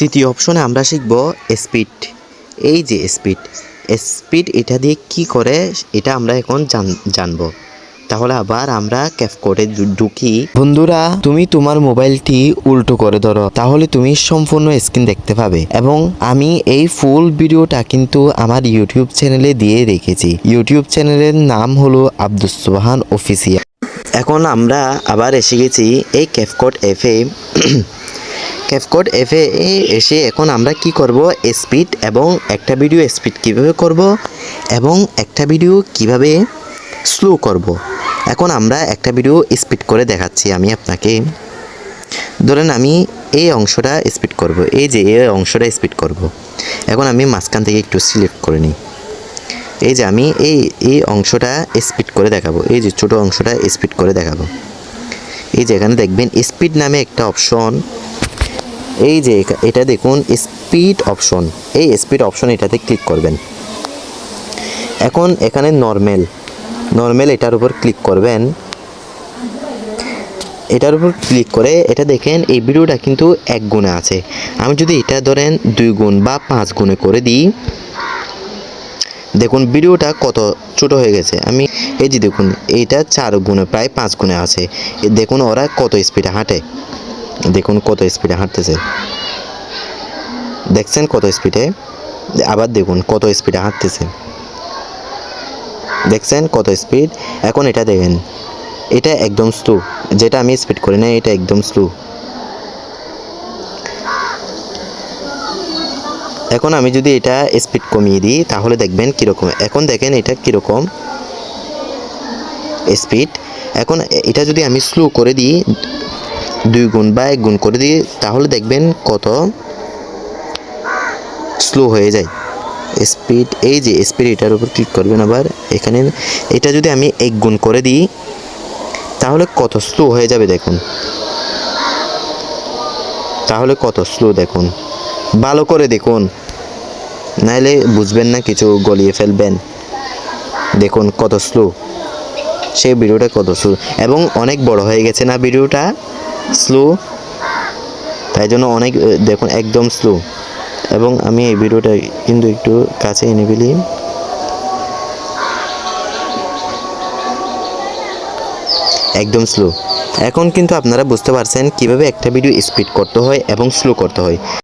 তৃতীয় অপশনে আমরা শিখব স্পিড। এই যে স্পিড এটা দিয়ে কি করে এটা আমরা এখন জানবো। তাহলে আবার আমরা ক্যাপকাটে ঢুকি। বন্ধুরা, তুমি তোমার মোবাইলটি উল্টো করে ধরো, তাহলে তুমি সম্পূর্ণ স্ক্রিন দেখতে পাবে। এবং আমি এই ফুল ভিডিওটা কিন্তু আমার ইউটিউব চ্যানেলে দিয়ে রেখেছি। ইউটিউব চ্যানেলের নাম হলো আব্দুস সুবহান অফিসিয়াল। এখন আমরা আবার এসে গেছি এই ক্যাপকাট অ্যাপে। ক্যাপকাট অ্যাপে এসে এখন আমরা কি করব, স্পিড এবং একটা ভিডিও স্পিড কিভাবে করব এবং একটা ভিডিও কিভাবে স্লো করব। এখন আমরা একটা ভিডিও স্পিড করে দেখাচ্ছি আমি আপনাকে। ধরেন আমি এই অংশটা স্পিড করব, এই যে এই অংশটা স্পিড করব। এখন আমি মাঝখান থেকে একটু সিলেক্ট করে নিই। এই যে আমি এই অংশটা স্পিড করে দেখাবো, এই যে ছোট অংশটা স্পিড করে দেখাবো। এই যে এখানে দেখবেন স্পিড নামে একটা অপশন, এই যে এটা দেখুন স্পিড অপশন। এই স্পিড অপশন এটাতে ক্লিক করবেন। এখন এখানে নর্মাল এটার উপর ক্লিক করবেন। এটার উপর ক্লিক করে এটা দেখেন এই ভিডিওটা কিন্তু 1 গুণে আছে। আমি যদি এটা ধরেন 2 গুণ বা 5 গুণে করে দিই, দেখুন ভিডিওটা কত ছোট হয়ে গেছে। আমি এই যে দেখুন এইটা 4 গুণে প্রায় 5 গুণে আছে। দেখুন ওরা কত স্পিডে হাঁটে, দেখুন কত স্পিডে হাঁটতেছে, দেখছেন কত স্পিডে। আবার দেখুন কত স্পিডে হাঁটতেছে, দেখছেন কত স্পিড। এখন এটা দেখেন, এটা একদম স্লো, যেটা আমি স্পিড করি না এটা একদম স্লো। এখন আমি যদি এটা স্পিড কমিয়ে দিই তাহলে দেখবেন কীরকম। এখন দেখেন এটা কীরকম স্পিড। এখন এটা যদি আমি স্লো করে দিই, 2 গুণ বা 1 গুণ করে দিই, তাহলে দেখবেন কত স্লো হয়ে যায় স্পিড। এই যে স্পিড এটার উপর ক্লিক করবেন। আবার এখানে এটা যদি আমি 1 গুণ করে দিই তাহলে কত স্লো হয়ে যাবে দেখুন, তাহলে কত স্লো দেখুন। ভালো করে দেখুন, নাইলে বুঝবেন না, কিছু গলিয়ে ফেলবেন। দেখুন কত স্লো, সেই ভিডিওটা কত স্লো এবং অনেক বড় হয়ে গেছে না ভিডিওটা, স্লো। তাই জন্য অনেক দেখুন একদম স্লো। এবং আমি এই ভিডিওটা কিন্তু একটু কাছে এনে ফেলি। একদম স্লো। এখন কিন্তু আপনারা বুঝতে পারছেন কিভাবে একটা ভিডিও স্পিড করতে হয় এবং স্লো করতে হয়।